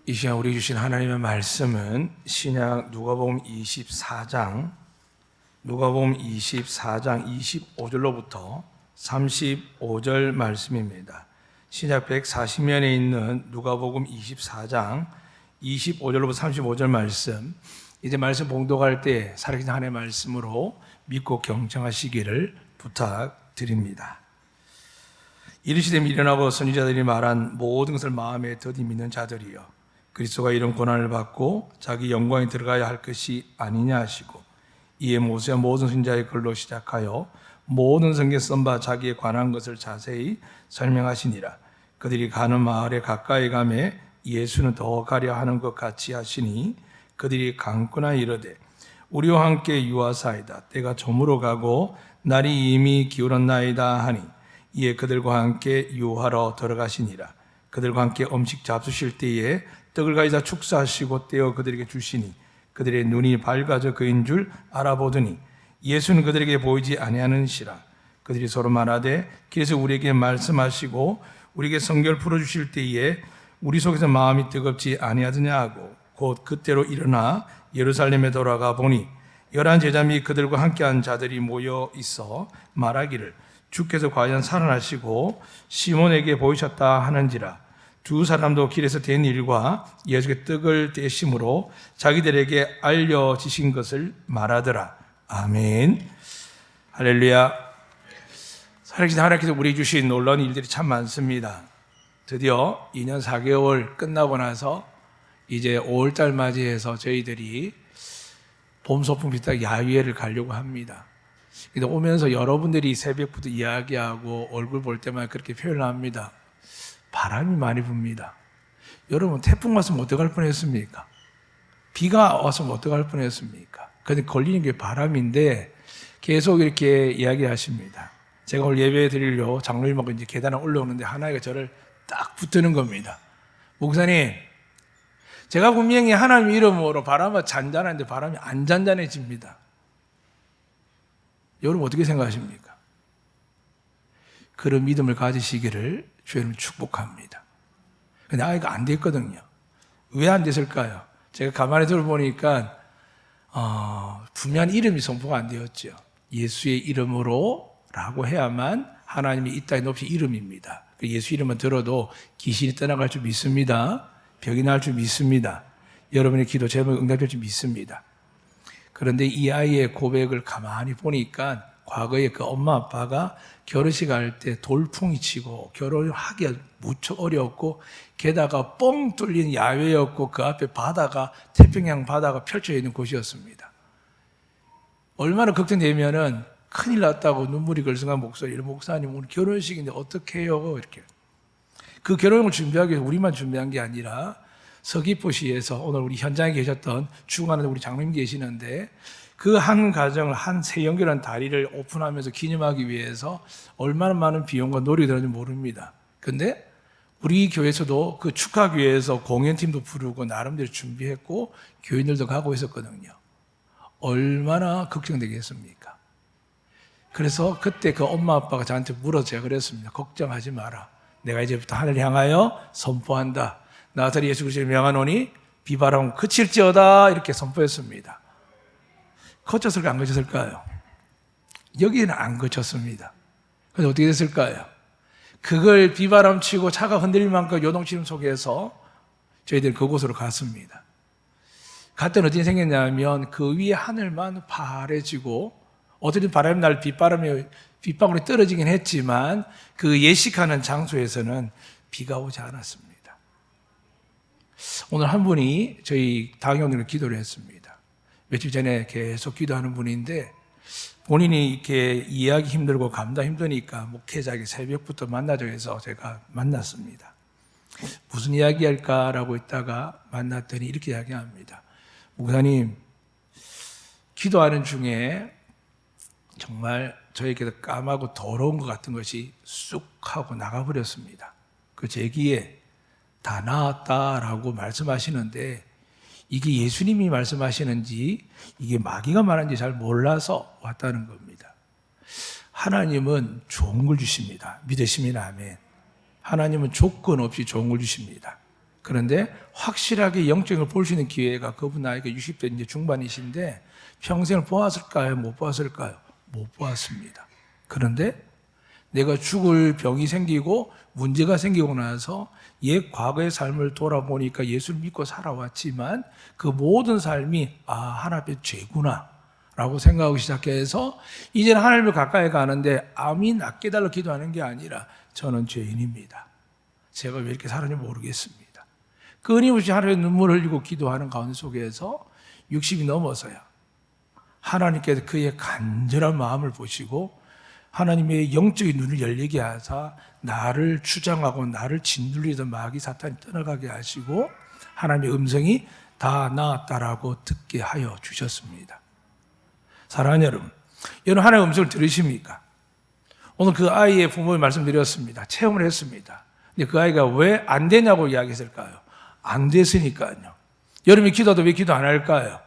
이 시간 우리 주신 하나님의 말씀은 신약 누가복음 24장 25절로부터 35절 말씀입니다. 신약 140면에 있는 누가복음 24장 25절로부터 35절 말씀, 이제 말씀 봉독할 때 살아계신 하나님의 말씀으로 믿고 경청하시기를 부탁드립니다. 이르시되 미련하고 선지자들이 말한 모든 것을 마음에 더디 믿는 자들이여, 그리스도가 이런 고난을 받고 자기 영광에 들어가야 할 것이 아니냐 하시고, 이에 모세와 모든 선지자의 글로 시작하여 모든 성경에 쓴 바 자기에 관한 것을 자세히 설명하시니라. 그들이 가는 마을에 가까이 가매 예수는 더 가려 하는 것 같이 하시니, 그들이 강구나 이르되 우리와 함께 유하사이다. 때가 저물어 가고 날이 이미 기울었나이다 하니, 이에 그들과 함께 유하러 들어가시니라. 그들과 함께 음식 잡수실 때에 떡을 가지다 축사하시고 떼어 그들에게 주시니, 그들의 눈이 밝아져 그인 줄 알아보더니 예수는 그들에게 보이지 아니하는시라. 그들이 서로 말하되 길에서 우리에게 말씀하시고 우리에게 성경을 풀어주실 때에 우리 속에서 마음이 뜨겁지 아니하더냐 하고, 곧 그때로 일어나 예루살렘에 돌아가 보니 11 제자 및 그들과 함께한 자들이 모여 있어 말하기를, 주께서 과연 살아나시고 시몬에게 보이셨다 하는지라. 두 사람도 길에서 된 일과 예수께 떡을 떼심으로 자기들에게 알려지신 것을 말하더라. 아멘. 할렐루야. 살아계신 하나님께서 우리 주신 놀라운 일들이 참 많습니다. 드디어 2년 4개월 끝나고 나서 이제 5월달 맞이해서 저희들이 봄 소풍 비슷하게 야유회를 가려고 합니다. 근데 오면서 여러분들이 새벽부터 이야기하고 얼굴 볼 때마다 그렇게 표현을 합니다. 바람이 많이 붑니다. 여러분, 태풍 왔으면 어떡할 뻔했습니까? 비가 왔으면 어떡할 뻔했습니까? 근데 걸리는 게 바람인데 계속 이렇게 이야기하십니다. 제가 오늘 예배 드리려고 장로님하고 이제 계단에 올라오는데 하나가 저를 딱 붙드는 겁니다. 목사님, 제가 분명히 하나님 이름으로 바람은 잔잔한데 바람이 안 잔잔해집니다. 여러분 어떻게 생각하십니까? 그런 믿음을 가지시기를 주님 축복합니다. 근데 아이가 안 됐거든요. 왜 안 됐을까요? 제가 가만히 들어보니까 분명한 이름이 선포가 안 되었죠. 예수의 이름으로 라고 해야만 하나님이 이 땅에 높이 이름입니다. 예수 이름만 들어도 귀신이 떠나갈 줄 믿습니다. 병이 나을 줄 믿습니다. 여러분의 기도 제목 응답될 줄 믿습니다. 그런데 이 아이의 고백을 가만히 보니까 과거에 그 엄마 아빠가 결혼식 할 때 돌풍이 치고 결혼을 하기가 무척 어려웠고, 게다가 뻥 뚫린 야외였고 그 앞에 바다가 태평양 바다가 펼쳐져 있는 곳이었습니다. 얼마나 걱정되면은 큰일 났다고 눈물이 글썽한 목소리로, 목사님 오늘 결혼식인데 어떻게 해요? 이렇게. 그 결혼을 준비하기 위해서 우리만 준비한 게 아니라 서귀포시에서 오늘 우리 현장에 계셨던 주관하는 우리 장로님 계시는데, 그 한 가정을 한 세 연결한 다리를 오픈하면서 기념하기 위해서 얼마나 많은 비용과 노력이 들었는지 모릅니다. 근데 우리 교회에서도 그 축하하기 위해서 공연팀도 부르고 나름대로 준비했고 교인들도 가고 있었거든요. 얼마나 걱정되겠습니까? 그래서 그때 그 엄마 아빠가 저한테 물어서 제가 그랬습니다. 걱정하지 마라. 내가 이제부터 하늘을 향하여 선포한다. 나사렛 예수 그리스도를 명하노니 비바람 그칠지어다. 이렇게 선포했습니다. 거쳤을까 안 거쳤을까요? 여기는 안 거쳤습니다. 그런데 어떻게 됐을까요? 그걸 비바람 치고 차가 흔들릴 만큼 요동치는 속에서 저희들은 그곳으로 갔습니다. 갔더니 어떻게 생겼냐면 그 위에 하늘만 파래지고, 어쨌든 바람이 날 빗방울이 떨어지긴 했지만 그 예식하는 장소에서는 비가 오지 않았습니다. 오늘 한 분이 저희 당회원으로 기도를 했습니다. 며칠 전에 계속 기도하는 분인데, 본인이 이렇게 이해하기 힘들고 감당 힘드니까 목회자에게 새벽부터 만나자고 해서 제가 만났습니다. 무슨 이야기 할까라고 있다가 만났더니 이렇게 이야기합니다. 목사님, 기도하는 중에 정말 저에게도 까마고 더러운 것 같은 것이 쑥 하고 나가버렸습니다. 그 제기에 다 나았다라고 말씀하시는데, 이게 예수님이 말씀하시는지 이게 마귀가 말하는지 잘 몰라서 왔다는 겁니다. 하나님은 좋은 걸 주십니다. 믿으시면 아멘. 하나님은 조건 없이 좋은 걸 주십니다. 그런데 확실하게 영적인 걸 볼 수 있는 기회가 그분 나이가 60대 이제 중반이신데 평생을 보았을까요? 못 보았을까요? 못 보았습니다. 그런데 내가 죽을 병이 생기고 문제가 생기고 나서 옛 과거의 삶을 돌아보니까 예수를 믿고 살아왔지만 그 모든 삶이 하나님의 죄구나 라고 생각하기 시작해서 이제는 하나님을 가까이 가는데 아미 낫게 해달라고 기도하는 게 아니라 저는 죄인입니다. 제가 왜 이렇게 살았는지 모르겠습니다. 끊임없이 하나님의 눈물을 흘리고 기도하는 가운데 속에서 60이 넘어서야 하나님께서 그의 간절한 마음을 보시고 하나님의 영적인 눈을 열리게 하사 나를 주장하고 나를 짓눌리던 마귀 사탄이 떠나가게 하시고 하나님의 음성이 다 나았다라고 듣게 하여 주셨습니다. 사랑하는 여러분, 여러분 하나님의 음성을 들으십니까? 오늘 그 아이의 부모님 말씀드렸습니다. 체험을 했습니다. 근데 그 아이가 왜 안 되냐고 이야기했을까요? 안 됐으니까요. 여러분이 기도도 왜 기도 안 할까요?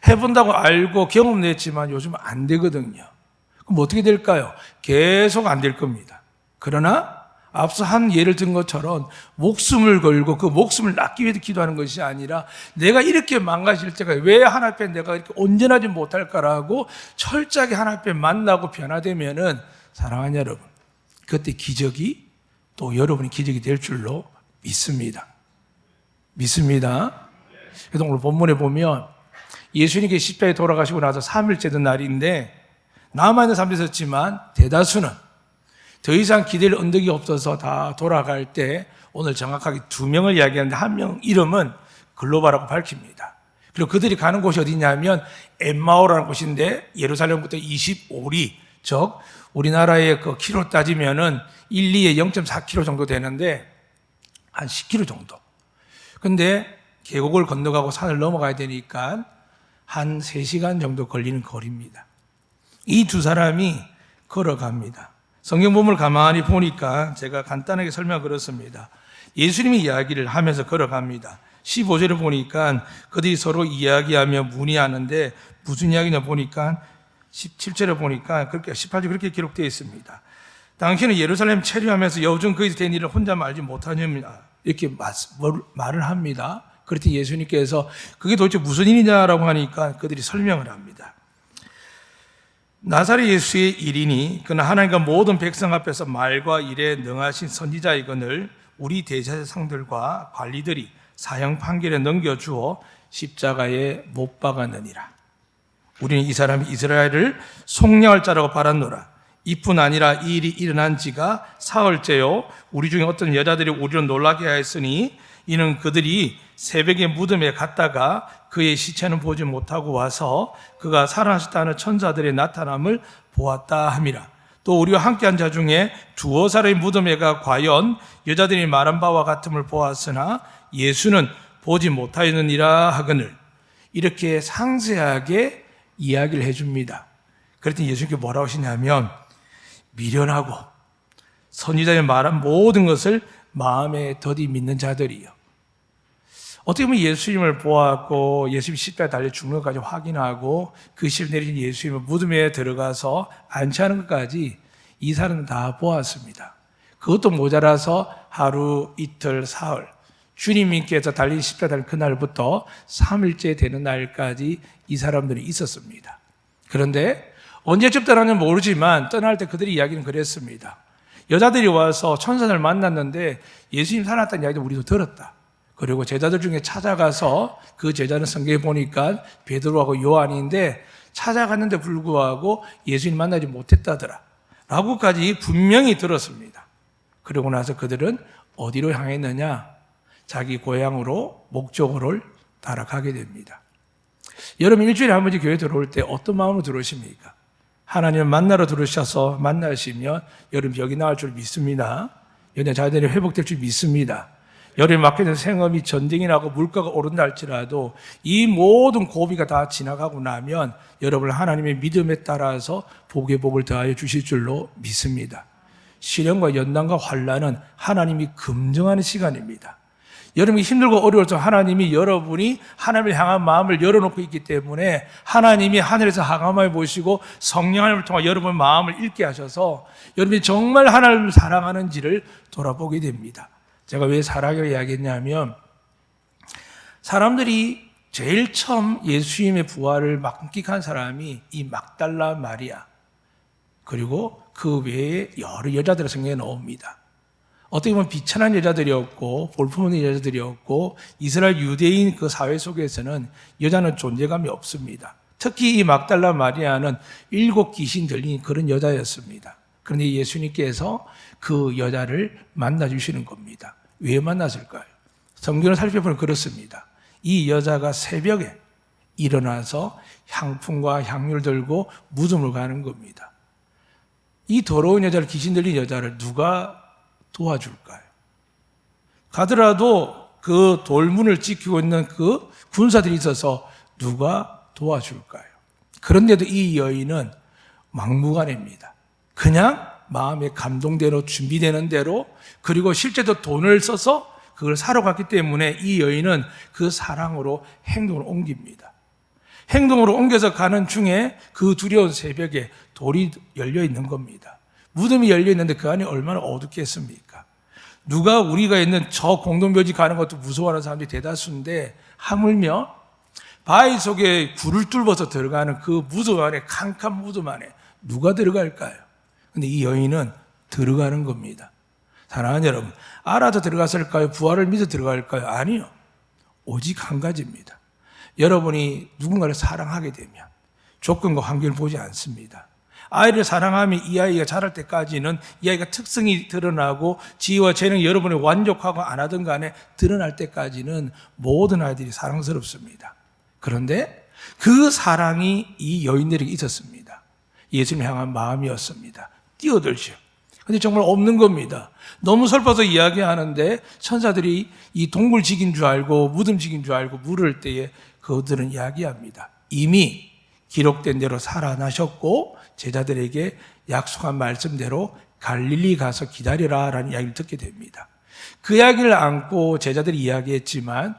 해본다고 알고 경험 냈지만 요즘 안 되거든요. 그럼 어떻게 될까요? 계속 안 될 겁니다. 그러나 앞서 한 예를 든 것처럼 목숨을 걸고 그 목숨을 낳기 위해서 기도하는 것이 아니라 내가 이렇게 망가질 때가 왜 하나님 앞에 내가 이렇게 온전하지 못할까라고 철저하게 하나님 앞에 만나고 변화되면은 사랑하는 여러분, 그때 기적이 또 여러분이 기적이 될 줄로 믿습니다. 믿습니다. 그래서 오늘 본문에 보면 예수님께 십자가에 돌아가시고 나서 3일째 된 날인데 남아있는 사람도 있었지만 대다수는 더 이상 기댈 언덕이 없어서 다 돌아갈 때 오늘 정확하게 2명을 이야기하는데 한 명 이름은 글로바라고 밝힙니다. 그리고 그들이 가는 곳이 어디냐면 엠마오라는 곳인데 예루살렘부터 25리, 즉 우리나라의 그 키로 따지면은 1, 2에 0.4km 정도 되는데 한 10km 정도. 근데 계곡을 건너가고 산을 넘어가야 되니까 한 3시간 정도 걸리는 거리입니다. 이 두 사람이 걸어갑니다. 성경 본문을 가만히 보니까 제가 간단하게 설명을 그렇습니다. 예수님이 이야기를 하면서 걸어갑니다. 15절에 보니까 그들이 서로 이야기하며 문의하는데 무슨 이야기냐 보니까 17절에 보니까 그렇게 18절 그렇게 기록되어 있습니다. 당신은 예루살렘 체류하면서 요즘 거기서 된 일을 혼자 말지 못하냐며 이렇게 말을 합니다. 그랬더니 예수님께서 그게 도대체 무슨 일이냐라고 하니까 그들이 설명을 합니다. 나사렛 예수의 일이니 그는 하나님과 모든 백성 앞에서 말과 일에 능하신 선지자이거늘 우리 대제사장들과 관리들이 사형 판결에 넘겨주어 십자가에 못 박았느니라. 우리는 이 사람이 이스라엘을 속량할 자라고 바랐노라. 이뿐 아니라 이 일이 일어난 지가 사흘째요 우리 중에 어떤 여자들이 우리를 놀라게 하였으니 이는 그들이 새벽에 무덤에 갔다가 그의 시체는 보지 못하고 와서 그가 살아나셨다는 천사들의 나타남을 보았다 함이라. 또 우리와 함께한 자 중에 두어 사람의 무덤에 가 과연 여자들이 말한 바와 같음을 보았으나 예수는 보지 못하였느니라 하거늘. 이렇게 상세하게 이야기를 해줍니다. 그랬더니 예수님께 뭐라고 하시냐면 미련하고 선지자의 말한 모든 것을 마음에 더디 믿는 자들이요. 어떻게 보면 예수님을 보았고 예수님 십자가에 달려 죽는 것까지 확인하고 그 실 내리신 예수님을 무덤에 들어가서 안치하는 것까지 이 사람은 다 보았습니다. 그것도 모자라서 하루, 이틀, 사흘 주님께서 달린 십자가 달린 그날부터 3일째 되는 날까지 이 사람들이 있었습니다. 그런데 언제쯤 떠나는지 모르지만 떠날 때 그들이 이야기는 그랬습니다. 여자들이 와서 천사를 만났는데 예수님 살아났다는 이야기도 우리도 들었다. 그리고 제자들 중에 찾아가서 그 제자는 성경에 보니까 베드로하고 요한인데 찾아갔는데 불구하고 예수님 만나지 못했다더라 라고까지 분명히 들었습니다. 그러고 나서 그들은 어디로 향했느냐? 자기 고향으로 목적으로 따라가게 됩니다. 여러분 일주일에 한 번씩 교회 들어올 때 어떤 마음으로 들어오십니까? 하나님을 만나러 들어오셔서 만나시면 여러분 병이 나을 줄 믿습니다. 여러분 자녀들이 회복될 줄 믿습니다. 여름에 맡게 된 생업이 전쟁이 나고 물가가 오른다 할지라도 이 모든 고비가 다 지나가고 나면 여러분 하나님의 믿음에 따라서 복의 복을 더하여 주실 줄로 믿습니다. 시련과 연단과 환난은 하나님이 긍정하는 시간입니다. 여러분이 힘들고 어려울 때 하나님이 여러분이 하나님을 향한 마음을 열어놓고 있기 때문에 하나님이 하늘에서 하감하여 보시고 성령 하나님을 통해 여러분의 마음을 읽게 하셔서 여러분이 정말 하나님을 사랑하는지를 돌아보게 됩니다. 제가 왜 사랑이라고 이야기했냐면 사람들이 제일 처음 예수님의 부활을 만끽한 사람이 이 막달라 마리아 그리고 그 외에 여러 여자들의 성경에 나옵니다. 어떻게 보면 비천한 여자들이었고 볼품없는 여자들이었고 이스라엘 유대인 그 사회 속에서는 여자는 존재감이 없습니다. 특히 이 막달라 마리아는 7 귀신 들린 그런 여자였습니다. 그런데 예수님께서 그 여자를 만나주시는 겁니다. 왜 만났을까요? 성경을 살펴보면 그렇습니다. 이 여자가 새벽에 일어나서 향품과 향유를 들고 무덤을 가는 겁니다. 이 더러운 여자를, 귀신 들린 여자를 누가 도와줄까요? 가더라도 그 돌문을 지키고 있는 그 군사들이 있어서 누가 도와줄까요? 그런데도 이 여인은 막무가내입니다. 그냥 마음에 감동대로 준비되는 대로 그리고 실제도 돈을 써서 그걸 사러 갔기 때문에 이 여인은 그 사랑으로 행동을 옮깁니다. 행동으로 옮겨서 가는 중에 그 두려운 새벽에 돌이 열려 있는 겁니다. 무덤이 열려 있는데 그 안에 얼마나 어둡겠습니까? 누가 우리가 있는 저 공동묘지 가는 것도 무서워하는 사람들이 대다수인데 하물며 바위 속에 굴을 뚫어서 들어가는 그 무덤 안에, 캄캄 무덤 안에 누가 들어갈까요? 근데 이 여인은 들어가는 겁니다. 사랑하는 여러분, 알아서 들어갔을까요? 부활을 믿어 들어갈까요? 아니요. 오직 한 가지입니다. 여러분이 누군가를 사랑하게 되면 조건과 환경을 보지 않습니다. 아이를 사랑하면 이 아이가 자랄 때까지는 이 아이가 특성이 드러나고 지혜와 재능이 여러분이 완벽하고 안 하든 간에 드러날 때까지는 모든 아이들이 사랑스럽습니다. 그런데 그 사랑이 이 여인들에게 있었습니다. 예수님 향한 마음이었습니다. 뛰어들죠. 근데 정말 없는 겁니다. 너무 슬퍼서 이야기하는데 천사들이 이 동굴직인 줄 알고 무덤직인 줄 알고 물을 때에 그들은 이야기합니다. 이미 기록된 대로 살아나셨고 제자들에게 약속한 말씀대로 갈릴리 가서 기다리라 라는 이야기를 듣게 됩니다. 그 이야기를 안고 제자들이 이야기했지만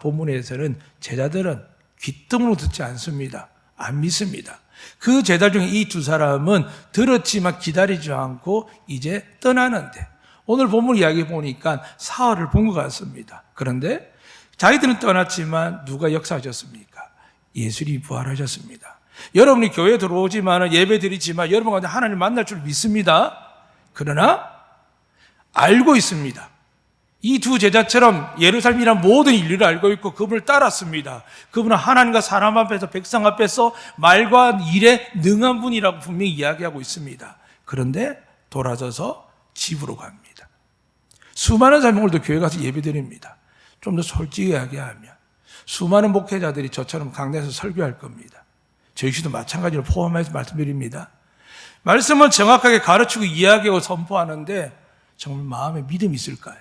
본문에서는 제자들은 귀등으로 듣지 않습니다. 안 믿습니다. 그 제자 중에 이 2사람은 들었지만 기다리지 않고 이제 떠나는데 오늘 본문 이야기 보니까 사흘을 본 것 같습니다. 그런데 자기들은 떠났지만 누가 역사하셨습니까? 예수님이 부활하셨습니다. 여러분이 교회에 들어오지만 예배 드리지만 여러분 가운데 하나님 만날 줄 믿습니다. 그러나 알고 있습니다. 이 2 제자처럼 예루살렘이란 모든 인류를 알고 있고 그분을 따랐습니다. 그분은 하나님과 사람 앞에서 백성 앞에서 말과 일에 능한 분이라고 분명히 이야기하고 있습니다. 그런데 돌아서서 집으로 갑니다. 수많은 사람이 오늘도 교회 가서 예배 드립니다. 좀 더 솔직히 이야기하면 수많은 목회자들이 저처럼 강단에서 설교할 겁니다. 저희 씨도 마찬가지로 포함해서 말씀드립니다. 말씀은 정확하게 가르치고 이야기하고 선포하는데 정말 마음에 믿음이 있을까요?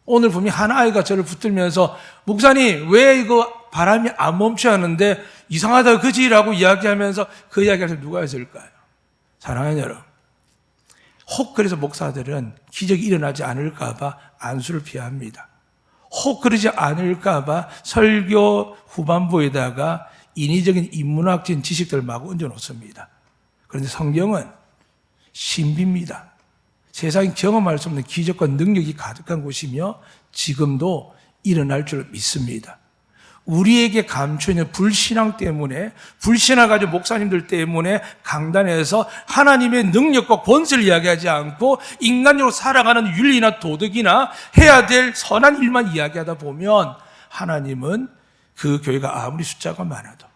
오늘 분명히 한 아이가 저를 붙들면서 목사님 왜 이거 바람이 안 멈춰 하는데 이상하다 그지라고 이야기하면서 그 이야기를 누가 했을까요? 사랑하는 여러분, 혹 그래서 목사들은 기적이 일어나지 않을까 봐 안수를 피합니다. 혹 그러지 않을까 봐 설교 후반부에다가 인위적인 인문학적인 지식들을 마구 얹어놓습니다. 그런데 성경은 신비입니다. 세상이 경험할 수 없는 기적과 능력이 가득한 곳이며 지금도 일어날 줄 믿습니다. 우리에게 감춰있는 불신앙 때문에 불신앙 가지고 목사님들 때문에 강단에서 하나님의 능력과 권세를 이야기하지 않고 인간적으로 살아가는 윤리나 도덕이나 해야 될 선한 일만 이야기하다 보면 하나님은 그 교회가 아무리 숫자가 많아도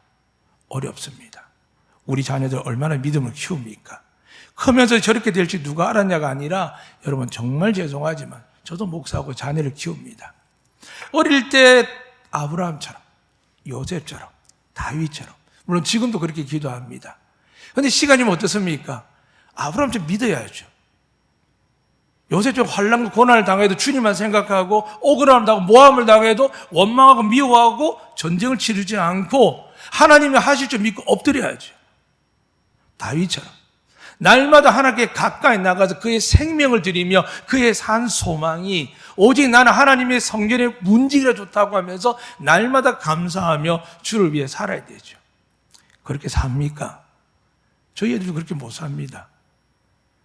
어렵습니다. 우리 자녀들 얼마나 믿음을 키웁니까? 크면서 저렇게 될지 누가 알았냐가 아니라 여러분 정말 죄송하지만 저도 목사하고 자녀를 키웁니다. 어릴 때 아브라함처럼 요셉처럼 다윗처럼 물론 지금도 그렇게 기도합니다. 그런데 시간이면 어떻습니까? 아브라함처럼 믿어야죠. 요셉처럼 환난과 고난을 당해도 주님만 생각하고 억울함을 당하고 모함을 당해도 원망하고 미워하고 전쟁을 치르지 않고 하나님이 하실 줄 믿고 엎드려야죠. 다윗처럼 날마다 하나님께 가까이 나가서 그의 생명을 드리며 그의 산 소망이 오직 나는 하나님의 성전의 문지기가 좋다고 하면서 날마다 감사하며 주를 위해 살아야 되죠. 그렇게 삽니까? 저희 애들도 그렇게 못 삽니다.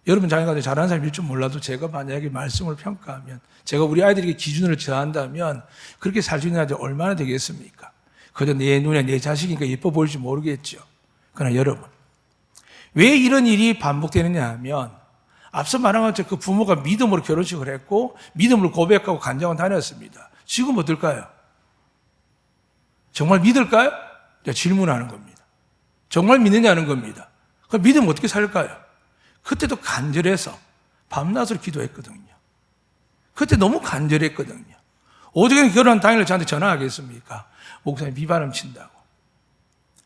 여러분 자녀가 잘하는 사람일 줄 몰라도 제가 만약에 말씀을 평가하면, 제가 우리 아이들에게 기준으로 정한다면 그렇게 살 수 있는 아이들이 얼마나 되겠습니까? 그저 내 눈에 내 자식이니까 예뻐 보일지 모르겠죠. 그러나 여러분, 왜 이런 일이 반복되느냐 하면, 앞서 말한 것처럼 그 부모가 믿음으로 결혼식을 했고 믿음으로 고백하고 간장원 다녔습니다. 지금 어떨까요? 정말 믿을까요? 질문하는 겁니다. 정말 믿느냐는 겁니다. 그럼 믿으면 어떻게 살까요? 그때도 간절해서 밤낮으로 기도했거든요. 그때 너무 간절했거든요. 오죽하면 결혼 당일에 저한테 전화하겠습니까? 목사님 비바람 친다고.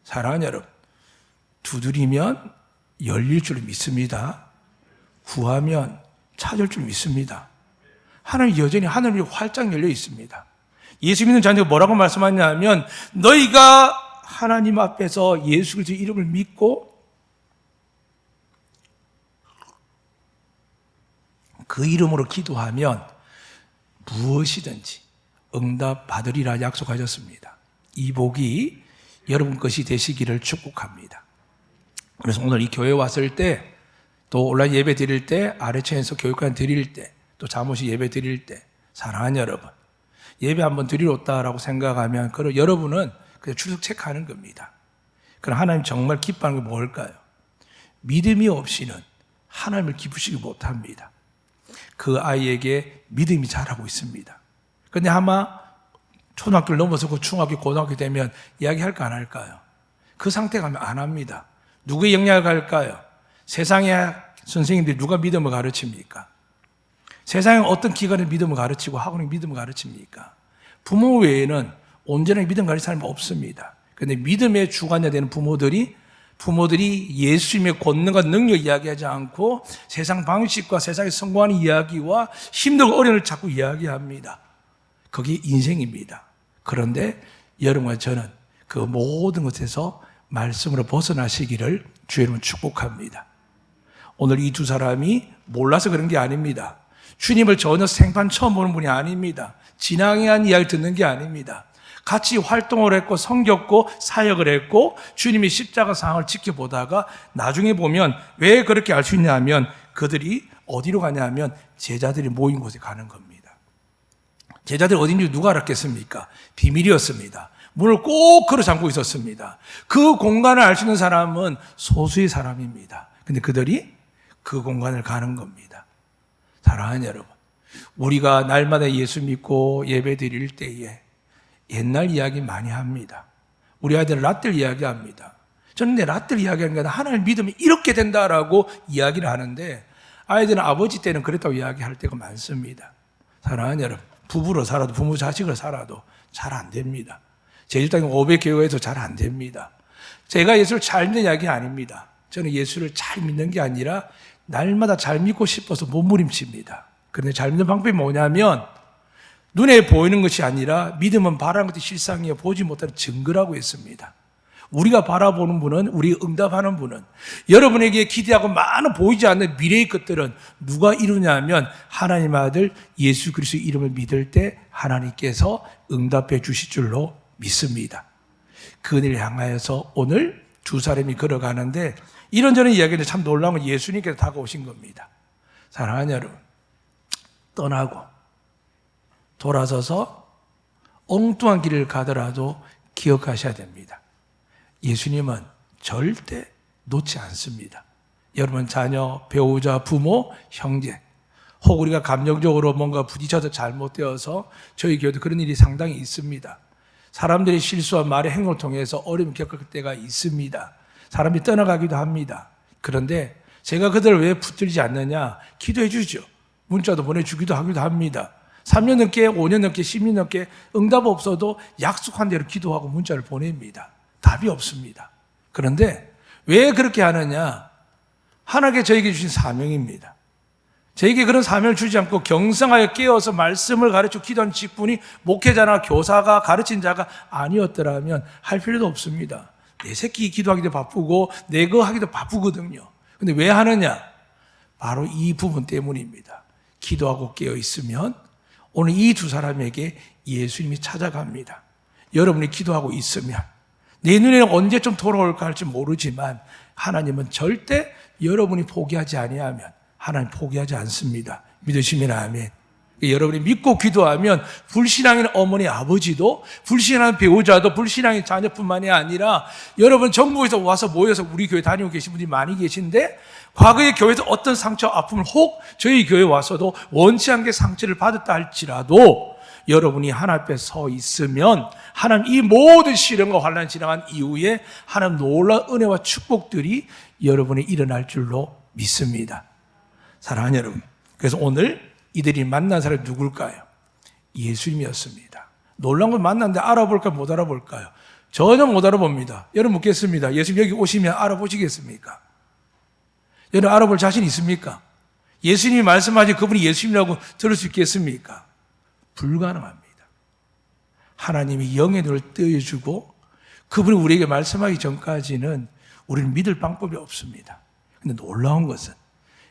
사랑하는 여러분, 두드리면 열릴 줄 믿습니다. 구하면 찾을 줄 믿습니다. 하나님 여전히 하늘이 활짝 열려 있습니다. 예수 믿는 자녀가 뭐라고 말씀하냐면, 너희가 하나님 앞에서 예수 그리스도 이름을 믿고 그 이름으로 기도하면 무엇이든지 응답 받으리라 약속하셨습니다. 이 복이 여러분 것이 되시기를 축복합니다. 그래서 오늘 이 교회 왔을 때, 또 온라인 예배 드릴 때, 아래층에서 교육관 드릴 때, 또 잠옷이 예배 드릴 때, 사랑하는 여러분, 예배 한번 드리러 왔다라고 생각하면 그럼 여러분은 그냥 출석 체크하는 겁니다. 그럼 하나님 정말 기뻐하는 게 뭘까요? 믿음이 없이는 하나님을 기쁘시게 못합니다. 그 아이에게 믿음이 자라고 있습니다. 그런데 아마 초등학교를 넘어서고 중학교, 고등학교 되면 이야기할까 안 할까요? 그 상태 가면 안 합니다. 누구의 영향을 갈까요? 세상의 선생님들이 누가 믿음을 가르칩니까? 세상에 어떤 기관에 믿음을 가르치고 학원에 믿음을 가르칩니까? 부모 외에는 온전하게 믿음 가르치는 사람이 없습니다. 그런데 믿음의 주관자 되는 부모들이 예수님의 권능과 능력 이야기하지 않고 세상 방식과 세상에 성공하는 이야기와 힘들고 어려움을 자꾸 이야기합니다. 그게 인생입니다. 그런데 여러분과 저는 그 모든 것에서 말씀으로 벗어나시기를 주의 이름으로 축복합니다. 오늘 이 두 사람이 몰라서 그런 게 아닙니다. 주님을 전혀 생판 처음 보는 분이 아닙니다. 지나간 이야기를 듣는 게 아닙니다. 같이 활동을 했고 섬겼고 사역을 했고 주님이 십자가 상황을 지켜보다가 나중에 보면 왜 그렇게 알 수 있냐면 그들이 어디로 가냐면 제자들이 모인 곳에 가는 겁니다. 제자들이 어딘지 누가 알았겠습니까? 비밀이었습니다. 문을 꼭 걸어 잠그고 있었습니다. 그 공간을 알 수 있는 사람은 소수의 사람입니다. 근데 그들이 그 공간을 가는 겁니다. 사랑하는 여러분, 우리가 날마다 예수 믿고 예배 드릴 때에 옛날 이야기 많이 합니다. 우리 아이들은 라떼를 이야기합니다. 저는 내 라떼를 이야기하는 게 아니라 하나님 믿으면 이렇게 된다라고 이야기를 하는데 아이들은 아버지 때는 그랬다고 이야기할 때가 많습니다. 사랑하는 여러분, 부부로 살아도 부모 자식으로 살아도 잘 안 됩니다. 제 집당에 500교회에서 잘 안 됩니다. 제가 예수를 잘 믿는 이야기 아닙니다. 저는 예수를 잘 믿는 게 아니라 날마다 잘 믿고 싶어서 몸부림칩니다. 그런데 잘 믿는 방법이 뭐냐면 눈에 보이는 것이 아니라 믿음은 바라는 것이 실상이요 보지 못하는 증거라고 했습니다. 우리가 바라보는 분은, 우리 응답하는 분은 여러분에게 기대하고 많은 보이지 않는 미래의 것들은 누가 이루냐면 하나님 아들 예수 그리스도의 이름을 믿을 때 하나님께서 응답해 주실 줄로 믿습니다. 그들을 향하여서 오늘 두 사람이 걸어가는데 이런저런 이야기는 참 놀라운 건 예수님께서 다가오신 겁니다. 사랑하는 여러분, 떠나고 돌아서서 엉뚱한 길을 가더라도 기억하셔야 됩니다. 예수님은 절대 놓지 않습니다. 여러분 자녀, 배우자, 부모, 형제 혹 우리가 감정적으로 뭔가 부딪혀서 잘못되어서 저희 교회도 그런 일이 상당히 있습니다. 사람들이 실수와 말의 행동을 통해서 어려움을 겪을 때가 있습니다. 사람이 떠나가기도 합니다. 그런데 제가 그들을 왜 붙들지 않느냐? 기도해 주죠. 문자도 보내주기도 하기도 합니다. 3년 넘게, 5년 넘게, 10년 넘게 응답 없어도 약속한 대로 기도하고 문자를 보냅니다. 답이 없습니다. 그런데 왜 그렇게 하느냐? 하나님께 저에게 주신 사명입니다. 저에게 그런 사명을 주지 않고 경성하여 깨어서 말씀을 가르치고 기도하는 직분이 목회자나 교사가 가르친 자가 아니었더라면 할 필요도 없습니다. 내 새끼 기도하기도 바쁘고 내 거 하기도 바쁘거든요. 근데 왜 하느냐? 바로 이 부분 때문입니다. 기도하고 깨어 있으면 오늘 이 두 사람에게 예수님이 찾아갑니다. 여러분이 기도하고 있으면 내 눈에는 언제쯤 돌아올까 할지 모르지만 하나님은 절대 여러분이 포기하지 아니하면 하나님 포기하지 않습니다. 믿으시면 아멘. 여러분이 믿고 기도하면 불신앙인 어머니 아버지도 불신앙인 배우자도 불신앙인 자녀뿐만이 아니라 여러분 전국에서 와서 모여서 우리 교회 다니고 계신 분들이 많이 계신데 과거의 교회에서 어떤 상처 아픔을 혹 저희 교회에 와서도 원치 않게 상처를 받았다 할지라도 여러분이 하나님 앞에 서 있으면 하나님 이 모든 시련과 환난을 지나간 이후에 하나님 놀라운 은혜와 축복들이 여러분이 일어날 줄로 믿습니다. 사랑하는 여러분, 그래서 오늘 이들이 만난 사람이 누굴까요? 예수님이었습니다. 놀라운 걸 만났는데 알아볼까요? 못 알아볼까요? 전혀 못 알아봅니다. 여러분 묻겠습니다. 예수님 여기 오시면 알아보시겠습니까? 여러분 알아볼 자신 있습니까? 예수님이 말씀하신 그분이 예수님이라고 들을 수 있겠습니까? 불가능합니다. 하나님이 영의 눈을 떼어주고 그분이 우리에게 말씀하기 전까지는 우리는 믿을 방법이 없습니다. 근데 놀라운 것은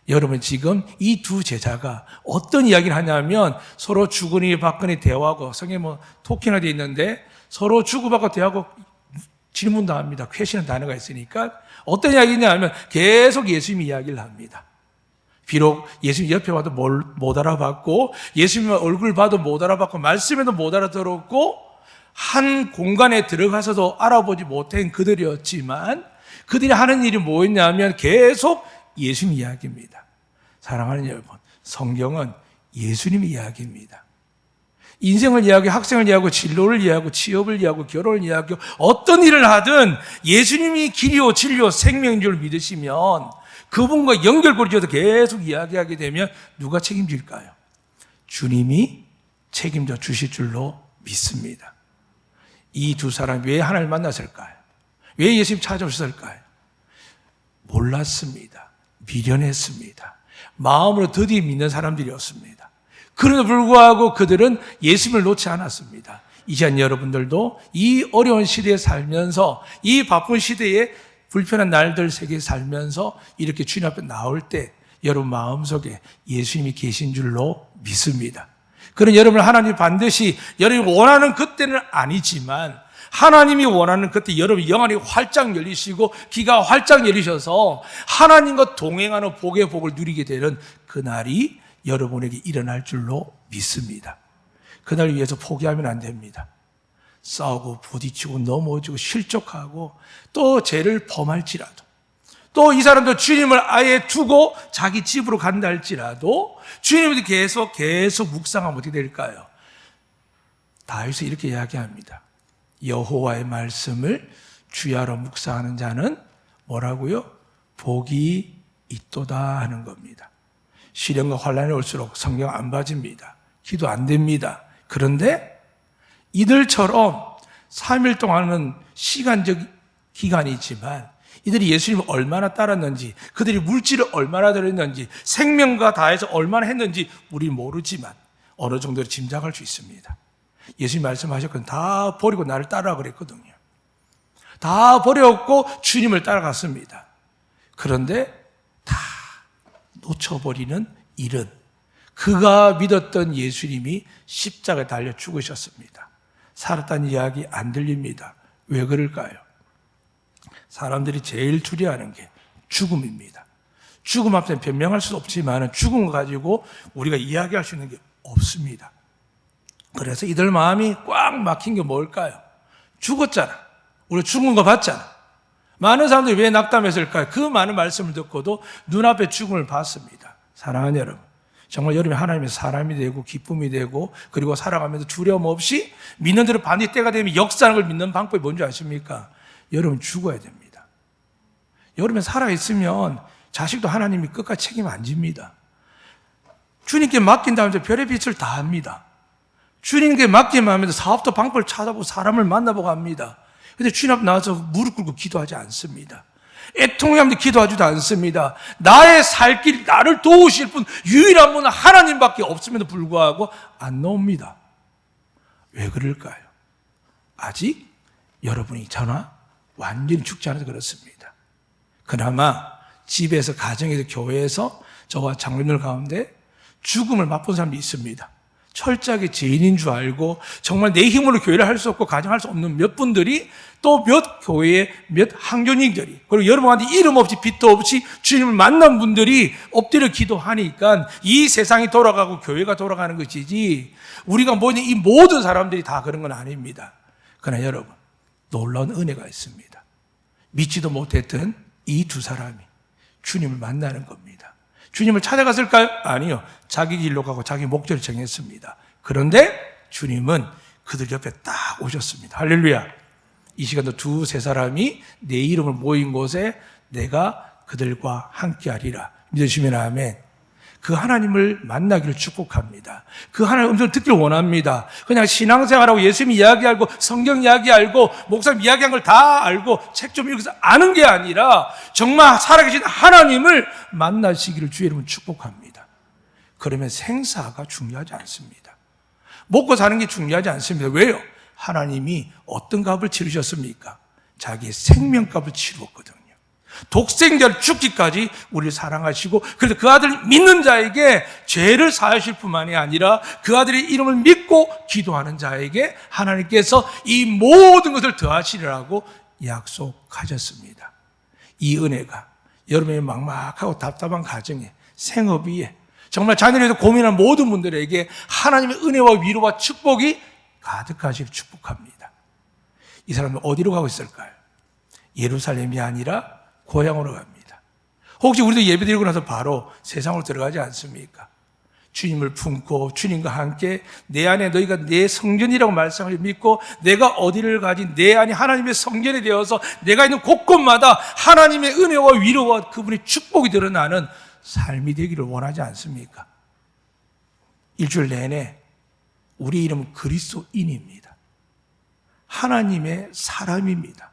여러분 지금 이 두 제자가 어떤 이야기를 하냐면 서로 주거니 받거니 대화하고 성경에 토킹화 되어 있는데 서로 주고받고 대화하고 질문도 합니다. 퀘션은 단어가 있으니까 어떤 이야기냐 하면 계속 예수님이 이야기를 합니다. 비록 예수님 옆에 와도 못 알아봤고 예수님 얼굴 봐도 못 알아봤고 말씀에도 못 알아들었고 한 공간에 들어가서도 알아보지 못한 그들이었지만 그들이 하는 일이 뭐였냐면 계속 예수님 이야기입니다. 사랑하는 여러분, 성경은 예수님 이야기입니다. 인생을 이야기하고 학생을 이야기하고 진로를 이야기하고 취업을 이야기하고 결혼을 이야기하고 어떤 일을 하든 예수님이 길이요 진리요 생명인 줄 믿으시면 그분과 연결고리져서 계속 이야기하게 되면 누가 책임질까요? 주님이 책임져 주실 줄로 믿습니다. 이 두 사람이 왜 하나님을 만났을까요? 왜 예수님 찾아오셨을까요? 몰랐습니다. 미련했습니다. 마음으로 더디 믿는 사람들이었습니다. 그럼에도 불구하고 그들은 예수님을 놓지 않았습니다. 이 시간 여러분들도 이 어려운 시대에 살면서 이 바쁜 시대에 불편한 날들 세계에 살면서 이렇게 주님 앞에 나올 때 여러분 마음속에 예수님이 계신 줄로 믿습니다. 그런 여러분 하나님이 반드시 여러분이 원하는 그때는 아니지만 하나님이 원하는 그때 여러분 영안이 활짝 열리시고 귀가 활짝 열리셔서 하나님과 동행하는 복의 복을 누리게 되는 그날이 여러분에게 일어날 줄로 믿습니다. 그날 위해서 포기하면 안 됩니다. 싸우고 부딪히고 넘어지고 실족하고 또 죄를 범할지라도 또 이 사람도 주님을 아예 두고 자기 집으로 간다 할지라도 주님이 계속 묵상하면 어떻게 될까요? 다윗이 이렇게 이야기합니다. 여호와의 말씀을 주야로 묵상하는 자는 뭐라고요? 복이 있도다 하는 겁니다. 시련과 환난이 올수록 성경 안 봐집니다. 기도 안 됩니다. 그런데 이들처럼 3일 동안은 시간적 기간이지만 이들이 예수님을 얼마나 따랐는지 그들이 물질을 얼마나 들였는지 생명과 다해서 얼마나 했는지 우리 모르지만 어느 정도로 짐작할 수 있습니다. 예수님 말씀하셨거든요. 다 버리고 나를 따르라 그랬거든요. 다 버렸고 주님을 따라갔습니다. 그런데 다 놓쳐버리는 일은 그가 믿었던 예수님이 십자가에 달려 죽으셨습니다. 살았다는 이야기 안 들립니다. 왜 그럴까요? 사람들이 제일 두려워하는 게 죽음입니다. 죽음 앞에 변명할 수 없지만 죽음을 가지고 우리가 이야기할 수 있는 게 없습니다. 그래서 이들 마음이 꽉 막힌 게 뭘까요? 죽었잖아. 우리 죽은 거 봤잖아. 많은 사람들이 왜 낙담했을까요? 그 많은 말씀을 듣고도 눈앞에 죽음을 봤습니다. 사랑하는 여러분, 정말 여러분이 하나님의 사람이 되고 기쁨이 되고 그리고 살아가면서 두려움 없이 믿는 대로 반드시 때가 되면 역사하는 걸 믿는 방법이 뭔지 아십니까? 여러분 죽어야 됩니다. 여러분 살아있으면 자식도 하나님이 끝까지 책임 안 집니다. 주님께 맡긴 다음에 별의 빛을 다 합니다. 주님께 맡기만 하면서 사업도 방법을 찾아보고 사람을 만나보고 합니다. 근데 주님 앞에 나와서 무릎 꿇고 기도하지 않습니다. 애통하면서 기도하지도 않습니다. 나의 살 길, 나를 도우실 분, 유일한 분은 하나님밖에 없음에도 불구하고 안 나옵니다. 왜 그럴까요? 아직 여러분이 저나 완전히 죽지 않아서 그렇습니다. 그나마 집에서, 가정에서, 교회에서 저와 장로님들 가운데 죽음을 맛본 사람이 있습니다. 철저하게 죄인인 줄 알고 정말 내 힘으로 교회를 할 수 없고 가정할 수 없는 몇 분들이 또 몇 교회의 몇 항교인들이 그리고 여러분한테 이름 없이 빚도 없이 주님을 만난 분들이 엎드려 기도하니까 이 세상이 돌아가고 교회가 돌아가는 것이지 우리가 뭐냐 이 모든 사람들이 다 그런 건 아닙니다. 그러나 여러분 놀라운 은혜가 있습니다. 믿지도 못했던 이 두 사람이 주님을 만나는 겁니다. 주님을 찾아갔을까요? 아니요. 자기 길로 가고 자기 목적을 정했습니다. 그런데 주님은 그들 옆에 딱 오셨습니다. 할렐루야. 이 시간도 두세 사람이 내 이름을 모인 곳에 내가 그들과 함께하리라. 믿으시면 아멘. 그 하나님을 만나기를 축복합니다. 그 하나님의 음성을 듣기를 원합니다. 그냥 신앙생활하고 예수님 이야기 알고 성경 이야기 알고 목사님 이야기한 걸 다 알고 책 좀 읽어서 아는 게 아니라 정말 살아계신 하나님을 만나시기를 주의 이름으로 축복합니다. 그러면 생사가 중요하지 않습니다. 먹고 사는 게 중요하지 않습니다. 왜요? 하나님이 어떤 값을 치르셨습니까? 자기의 생명값을 치루었거든요. 독생자를 죽기까지 우리를 사랑하시고 그래서 그 아들을 믿는 자에게 죄를 사하실 뿐만이 아니라 그 아들의 이름을 믿고 기도하는 자에게 하나님께서 이 모든 것을 더하시리라고 약속하셨습니다. 이 은혜가 여러분의 막막하고 답답한 가정에 생업 위에 정말 자녀에 대해서 고민한 모든 분들에게 하나님의 은혜와 위로와 축복이 가득하시길 축복합니다. 이 사람은 어디로 가고 있을까요? 예루살렘이 아니라 고향으로 갑니다. 혹시 우리도 예배드리고 나서 바로 세상으로 들어가지 않습니까? 주님을 품고 주님과 함께 내 안에 너희가 내 성전이라고 말씀을 믿고 내가 어디를 가진 내 안이 하나님의 성전이 되어서 내가 있는 곳곳마다 하나님의 은혜와 위로와 그분의 축복이 드러나는 삶이 되기를 원하지 않습니까? 일주일 내내 우리 이름은 그리스도인입니다. 하나님의 사람입니다.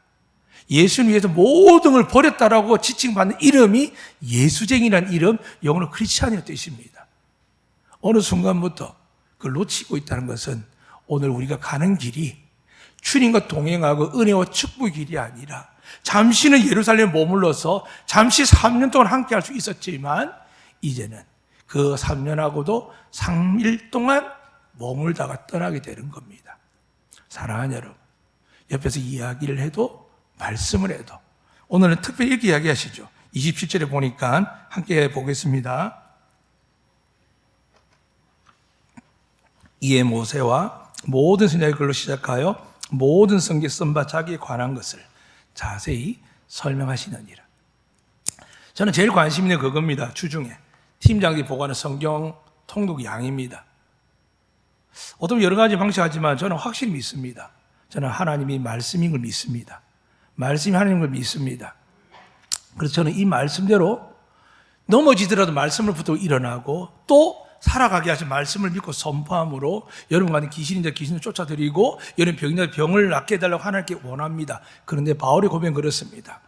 예수를 위해서 모든 걸 버렸다라고 지칭받는 이름이 예수쟁이라는 이름, 영어로 크리스찬이라는 뜻입니다. 어느 순간부터 그걸 놓치고 있다는 것은 오늘 우리가 가는 길이 주님과 동행하고 은혜와 축복의 길이 아니라 잠시는 예루살렘에 머물러서 잠시 3년 동안 함께 할 수 있었지만 이제는 그 3년하고도 3일 동안 머물다가 떠나게 되는 겁니다. 사랑하는 여러분, 옆에서 이야기를 해도 말씀을 해도 오늘은 특별히 이렇게 이야기하시죠. 27절에 보니까 함께 보겠습니다. 이에 모세와 모든 선지자의 글로 시작하여 모든 성경에 쓴 바 자기에 관한 것을 자세히 설명하시느니라. 저는 제일 관심 있는 그겁니다. 주중에 팀장들이 보고하는 성경 통독 양입니다. 어떤 여러 가지 방식하지만 저는 확실히 믿습니다. 저는 하나님이 말씀인 걸 믿습니다. 말씀이 하나님인 걸 믿습니다. 그래서 저는 이 말씀대로 넘어지더라도 말씀을 붙들고 일어나고 또 살아가게 하신 말씀을 믿고 선포함으로 여러분 같은 귀신인자 귀신을 쫓아드리고 여러분 병인자 병을 낫게 해달라고 하나님께 원합니다. 그런데 바울의 고백은 그렇습니다.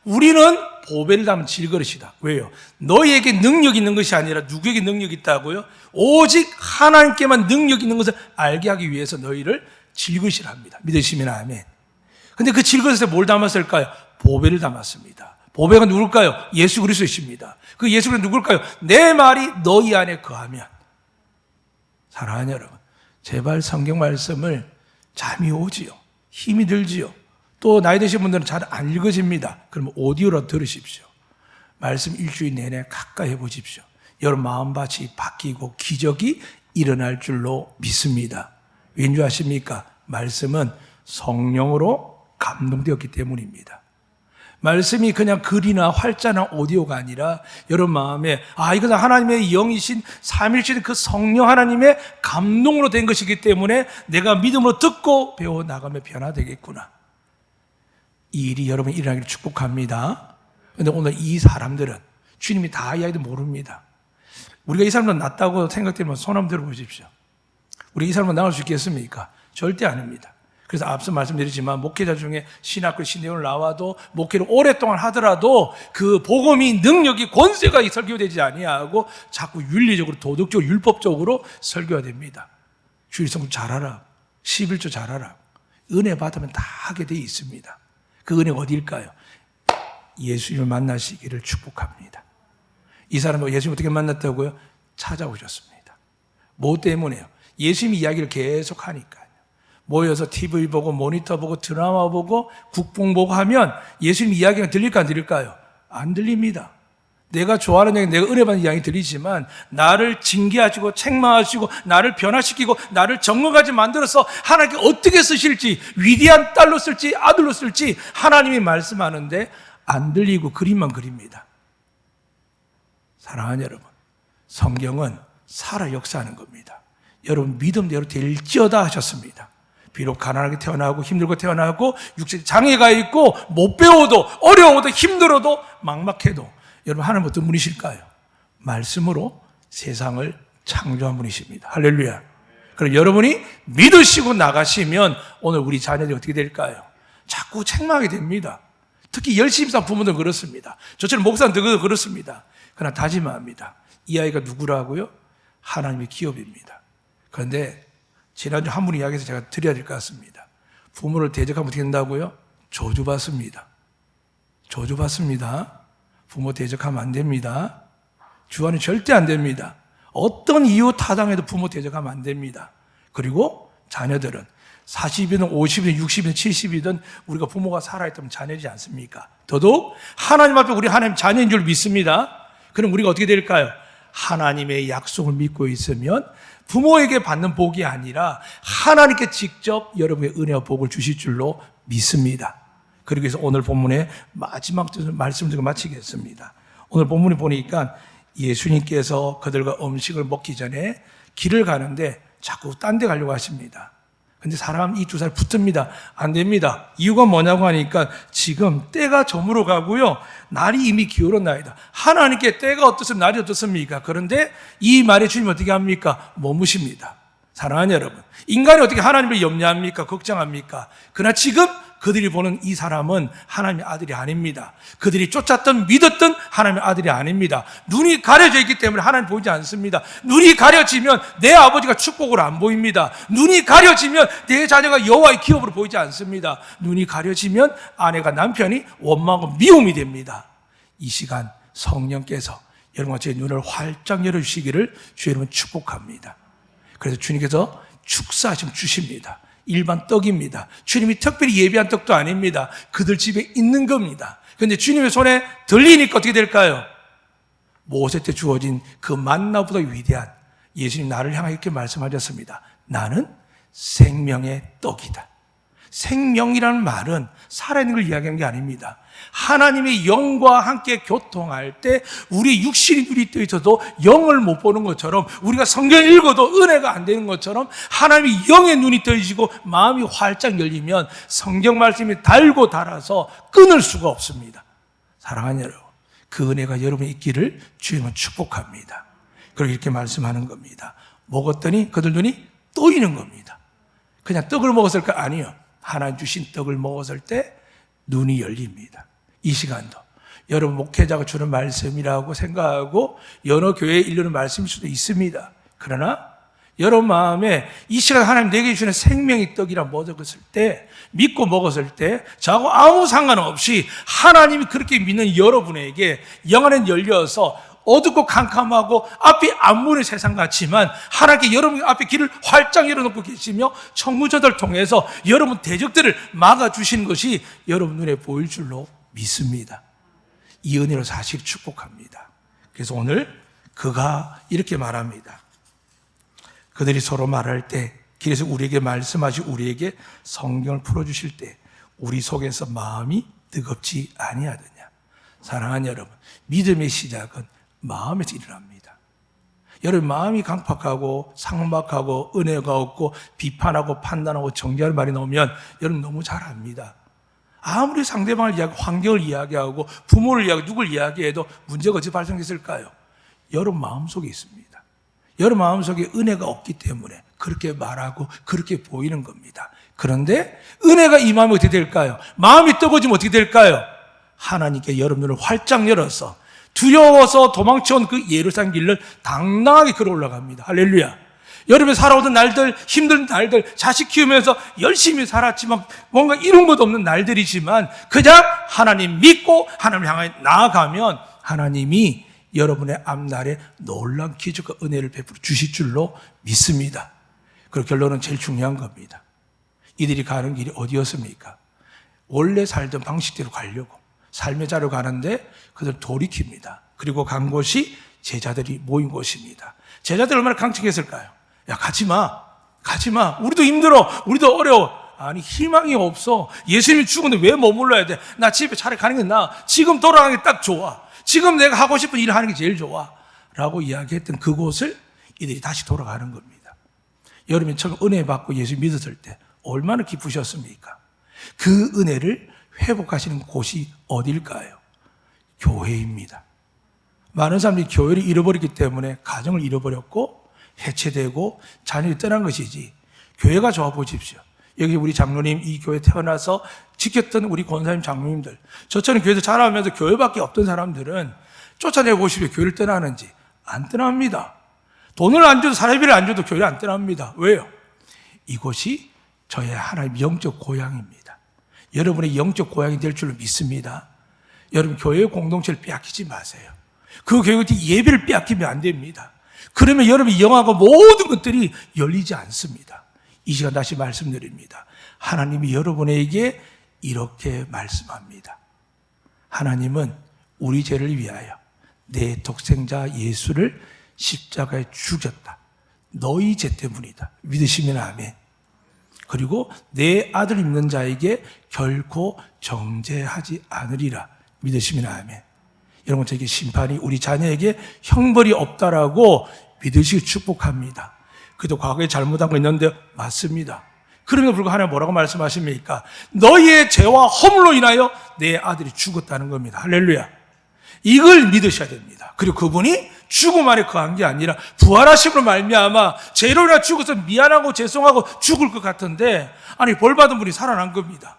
우리는 보배를 담은 질그릇이다. 왜요? 너희에게 능력이 있는 것이 아니라 누구에게 능력이 있다고요? 오직 하나님께만 능력이 있는 것을 알게 하기 위해서 너희를 질그릇이라 합니다. 믿으시면 아멘. 근데 그 질그릇에 뭘 담았을까요? 보배를 담았습니다. 보배가 누굴까요? 예수 그리스도이십니다. 그 예수 그리스도 누굴까요? 내 말이 너희 안에 거하면. 사랑하는 여러분, 제발 성경 말씀을 잠이 오지요. 힘이 들지요. 또 나이 드신 분들은 잘 안 읽어집니다. 그러면 오디오로 들으십시오. 말씀 일주일 내내 가까이 해보십시오. 여러분 마음밭이 바뀌고 기적이 일어날 줄로 믿습니다. 왠지 아십니까? 말씀은 성령으로 감동되었기 때문입니다. 말씀이 그냥 글이나 활자나 오디오가 아니라 여러분 마음에 이것은 하나님의 영이신 삼일신 그 성령 하나님의 감동으로 된 것이기 때문에 내가 믿음으로 듣고 배워나가며 변화되겠구나. 이 일이 여러분 일어나기를 축복합니다. 그런데 오늘 이 사람들은 주님이 다 이야기도 모릅니다. 우리가 이 사람들 낫다고 생각되면 손 한번 들어보십시오. 우리 이 사람은 나올 수 있겠습니까? 절대 아닙니다. 그래서 앞서 말씀드렸지만 목회자 중에 신학교 신대원을 나와도 목회를 오랫동안 하더라도 그 복음이 능력이 권세가 설교되지 아니하고 자꾸 윤리적으로 도덕적으로 율법적으로 설교가 됩니다. 주일 성수 잘하라. 11조 잘하라. 은혜 받으면 다 하게 돼 있습니다. 그 은혜가 어디일까요? 예수님을 만나시기를 축복합니다. 이 사람은 예수님 어떻게 만났다고요? 찾아오셨습니다. 뭐 때문에요? 예수님 이야기를 계속 하니까요. 모여서 TV 보고 모니터 보고 드라마 보고 국뽕 보고 하면 예수님 이야기가 들릴까 안 들릴까요? 안 들립니다. 내가 좋아하는 이야기, 내가 은혜 받는 이야기 들리지만 나를 징계하시고 책망하시고 나를 변화시키고 나를 정령까지 만들어서 하나님께 어떻게 쓰실지, 위대한 딸로 쓸지 아들로 쓸지 하나님이 말씀하는데 안 들리고 그림만 그립니다. 사랑하는 여러분, 성경은 살아 역사하는 겁니다. 여러분 믿음대로 될지어다 하셨습니다. 비록 가난하게 태어나고 힘들고 태어나고 육체 장애가 있고 못 배워도 어려워도 힘들어도 막막해도 여러분 하나님 어떤 분이실까요? 말씀으로 세상을 창조한 분이십니다. 할렐루야. 그럼 여러분이 믿으시고 나가시면 오늘 우리 자녀들이 어떻게 될까요? 자꾸 책망하게 됩니다. 특히 열심히 산 부모들은 그렇습니다. 저처럼 목사님들도 그렇습니다. 그러나 다짐합니다. 이 아이가 누구라고요? 하나님의 기업입니다. 그런데 지난주 한 분이 이야기해서 제가 드려야 될 것 같습니다. 부모를 대적하면 어떻게 된다고요? 저주받습니다. 저주받습니다. 부모 대적하면 안 됩니다. 주안이 절대 안 됩니다. 어떤 이유 타당해도 부모 대적하면 안 됩니다. 그리고 자녀들은 40이든 50이든 60이든 70이든 우리가 부모가 살아있다면 자녀이지 않습니까? 더더욱 하나님 앞에 우리 하나님 자녀인 줄 믿습니다. 그럼 우리가 어떻게 될까요? 하나님의 약속을 믿고 있으면 부모에게 받는 복이 아니라 하나님께 직접 여러분의 은혜와 복을 주실 줄로 믿습니다. 그리고 해서 오늘 본문의 마지막 말씀을 드리고 마치겠습니다. 오늘 본문에 보니까 예수님께서 그들과 음식을 먹기 전에 길을 가는데 자꾸 딴 데 가려고 하십니다. 근데 사람 이 두 사람이 붙습니다. 안 됩니다. 이유가 뭐냐고 하니까 지금 때가 저물어 가고요. 날이 이미 기울었나이다. 하나님께 때가 어떻습니까? 날이 어떻습니까? 그런데 이 말에 주님 어떻게 합니까? 머무십니다. 사랑하는 여러분, 인간이 어떻게 하나님을 염려합니까? 걱정합니까? 그러나 지금 그들이 보는 이 사람은 하나님의 아들이 아닙니다. 그들이 쫓았던 믿었던 하나님의 아들이 아닙니다. 눈이 가려져 있기 때문에 하나님 보이지 않습니다. 눈이 가려지면 내 아버지가 축복으로 안 보입니다. 눈이 가려지면 내 자녀가 여호와의 기업으로 보이지 않습니다. 눈이 가려지면 아내가 남편이 원망하고 미움이 됩니다. 이 시간 성령께서 여러분과 제 눈을 활짝 열어주시기를 주 여러분 축복합니다. 그래서 주님께서 축사하시면 주십니다. 일반 떡입니다. 주님이 특별히 예비한 떡도 아닙니다. 그들 집에 있는 겁니다. 그런데 주님의 손에 들리니까 어떻게 될까요? 모세 때 주어진 그 만나보다 위대한 예수님 나를 향하여 이렇게 말씀하셨습니다. 나는 생명의 떡이다. 생명이라는 말은 살아있는 걸 이야기하는 게 아닙니다. 하나님의 영과 함께 교통할 때 우리 육신이 눈이 떠 있어도 영을 못 보는 것처럼, 우리가 성경 읽어도 은혜가 안 되는 것처럼 하나님의 영의 눈이 떠지고 마음이 활짝 열리면 성경 말씀이 달고 달아서 끊을 수가 없습니다. 사랑하는 여러분, 그 은혜가 여러분이 있기를 주님은 축복합니다. 그리고 이렇게 말씀하는 겁니다. 먹었더니 그들 눈이 떠있는 겁니다. 그냥 떡을 먹었을까? 아니요. 하나님 주신 떡을 먹었을 때 눈이 열립니다. 이 시간도 여러분 목회자가 주는 말씀이라고 생각하고 여러 교회에 이르는 말씀일 수도 있습니다. 그러나 여러분 마음에 이 시간 하나님 내게 주시는 생명의 떡이라 먹었을 때, 믿고 먹었을 때 저하고 아무 상관없이 하나님이 그렇게 믿는 여러분에게 영안은 열려서 어둡고 캄캄하고 앞이 안 보이는 세상 같지만 하나님께 여러분 앞에 길을 활짝 열어놓고 계시며 청무전을 통해서 여러분 대적들을 막아주시는 것이 여러분 눈에 보일 줄로 믿습니다. 이 은혜로 사실 축복합니다. 그래서 오늘 그가 이렇게 말합니다. 그들이 서로 말할 때 길에서 우리에게 말씀하시고 우리에게 성경을 풀어주실 때 우리 속에서 마음이 뜨겁지 아니하느냐. 사랑하는 여러분, 믿음의 시작은 마음에서 일어납니다. 여러분 마음이 강팍하고 상막하고 은혜가 없고 비판하고 판단하고 정죄하는 말이 나오면 여러분 너무 잘 압니다. 아무리 상대방을 이야기하고 환경을 이야기하고 부모를 이야기하고 누굴 이야기해도 문제가 어찌 발생했을까요? 여러분 마음속에 있습니다. 여러분 마음속에 은혜가 없기 때문에 그렇게 말하고 그렇게 보이는 겁니다. 그런데 은혜가 이 마음이 어떻게 될까요? 마음이 뜨거워지면 어떻게 될까요? 하나님께 여러분 눈을 활짝 열어서 두려워서 도망쳐온 그 예루살렘 길을 당당하게 걸어 올라갑니다. 할렐루야. 여러분이 살아오던 날들, 힘든 날들, 자식 키우면서 열심히 살았지만 뭔가 이룬 것도 없는 날들이지만 그냥 하나님 믿고 하나님을 향해 나아가면 하나님이 여러분의 앞날에 놀라운 기적과 은혜를 베풀어 주실 줄로 믿습니다. 그 결론은 제일 중요한 겁니다. 이들이 가는 길이 어디였습니까? 원래 살던 방식대로 가려고 삶의 자로 가는데 그들 돌이킵니다. 그리고 간 곳이 제자들이 모인 곳입니다. 제자들 얼마나 강청했을까요? 야, 가지 마. 우리도 힘들어. 우리도 어려워. 아니, 희망이 없어. 예수님이 죽었는데 왜 머물러야 돼? 나 집에 차라리 가는 게 나아. 지금 돌아가는 게 딱 좋아. 지금 내가 하고 싶은 일을 하는 게 제일 좋아. 라고 이야기했던 그곳을 이들이 다시 돌아가는 겁니다. 여러분이 처음 은혜 받고 예수 믿었을 때 얼마나 기쁘셨습니까? 그 은혜를 회복하시는 곳이 어딜까요? 교회입니다. 많은 사람들이 교회를 잃어버렸기 때문에 가정을 잃어버렸고 해체되고 자녀를 떠난 것이지, 교회가 좋아 보십시오. 여기 우리 장로님, 이 교회 태어나서 지켰던 우리 권사님 장로님들, 저처럼 교회에서 자라면서 교회밖에 없던 사람들은 쫓아내보십시오. 교회를 떠나는지. 안 떠납니다. 돈을 안 줘도, 사례비를 안 줘도 교회를 안 떠납니다. 왜요? 이곳이 저의 하나님의 영적 고향입니다. 여러분의 영적 고향이 될 줄로 믿습니다. 여러분, 교회의 공동체를 빼앗기지 마세요. 그 교회 예배를 빼앗기면 안 됩니다. 그러면 여러분이 영하고 모든 것들이 열리지 않습니다. 이 시간 다시 말씀드립니다. 하나님이 여러분에게 이렇게 말씀합니다. 하나님은 우리 죄를 위하여 내 독생자 예수를 십자가에 죽였다. 너희 죄 때문이다. 믿으시면 아멘. 그리고 내 아들 있는 자에게 결코 정죄하지 않으리라. 믿으시면 아멘. 여러분, 저에게 심판이, 우리 자녀에게 형벌이 없다라고 믿으시고 축복합니다. 그래도 과거에 잘못한 거 있는데 맞습니다. 그럼에도 불구하고 하나님 뭐라고 말씀하십니까? 너희의 죄와 허물로 인하여 내 아들이 죽었다는 겁니다. 할렐루야. 이걸 믿으셔야 됩니다. 그리고 그분이 죽음 안에 거한 게 아니라 부활하심으로 말미암아 죄로 인하여 죽어서 미안하고 죄송하고 죽을 것 같은데, 아니, 벌 받은 분이 살아난 겁니다.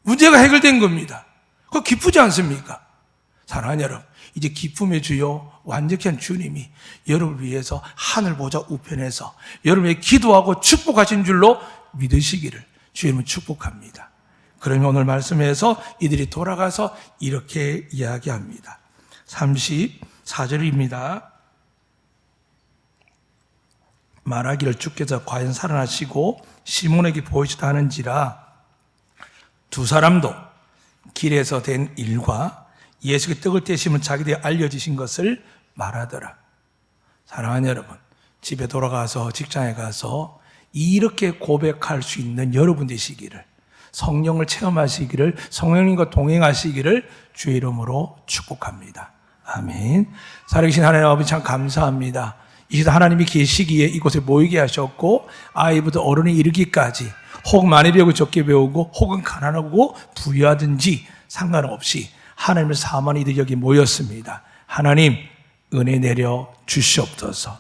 문제가 해결된 겁니다. 그거 기쁘지 않습니까? 사랑하는 여러분, 이제 기쁨의 주요 완벽한 주님이 여러분을 위해서 하늘 보좌 우편에서 여러분에게 기도하고 축복하신 줄로 믿으시기를 주님은 축복합니다. 그러면 오늘 말씀에서 이들이 돌아가서 이렇게 이야기합니다. 34절입니다. 말하기를 주께서 과연 살아나시고 시몬에게 보이시다 하는지라, 두 사람도 길에서 된 일과 예수께 떡을 떼심은 자기들이 알려지신 것을 말하더라. 사랑하는 여러분, 집에 돌아가서 직장에 가서 이렇게 고백할 수 있는 여러분 되시기를, 성령을 체험하시기를, 성령님과 동행하시기를 주의 이름으로 축복합니다. 아멘. 살아계신 하나님 아버지, 참 감사합니다. 이 시대 하나님이 계시기에 이곳에 모이게 하셨고, 아이부터 어른이 이르기까지 혹 많이 배우고 적게 배우고 혹은 가난하고 부유하든지 상관없이 하나님의 사모한 이들이 여기 모였습니다. 하나님, 은혜 내려 주시옵소서.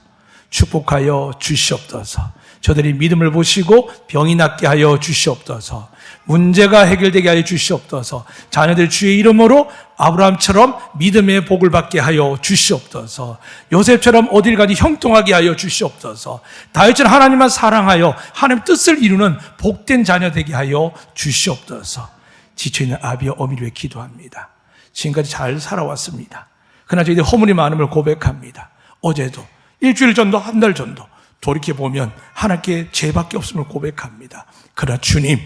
축복하여 주시옵소서. 저들이 믿음을 보시고 병이 낫게 하여 주시옵소서. 문제가 해결되게 하여 주시옵소서. 자녀들 주의 이름으로 아브라함처럼 믿음의 복을 받게 하여 주시옵소서. 요셉처럼 어딜 가든지 형통하게 하여 주시옵소서. 다윗처럼 하나님만 사랑하여 하나님 뜻을 이루는 복된 자녀 되게 하여 주시옵소서. 지쳐있는 아비와 어미를 위해 기도합니다. 지금까지 잘 살아왔습니다. 그러나 저희들이 허물이 많음을 고백합니다. 어제도, 일주일 전도, 한 달 전도 돌이켜보면 하나님께 죄밖에 없음을 고백합니다. 그러나 주님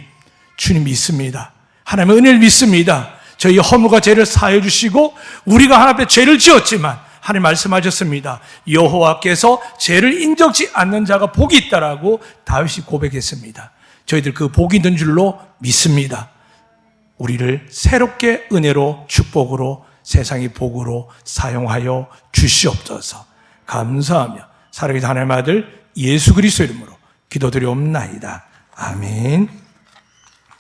믿습니다. 하나님의 은혜를 믿습니다. 저희 허물과 죄를 사해 주시고 우리가 하나님 앞에 죄를 지었지만 하나님 말씀하셨습니다. 여호와께서 죄를 인정치 않는 자가 복이 있다라고 다윗이 고백했습니다. 저희들 그 복이 있는 줄로 믿습니다. 우리를 새롭게 은혜로, 축복으로, 세상의 복으로 사용하여 주시옵소서. 감사하며 살아계신 하나님의 아들 예수 그리스도 이름으로 기도드리옵나이다. 아멘.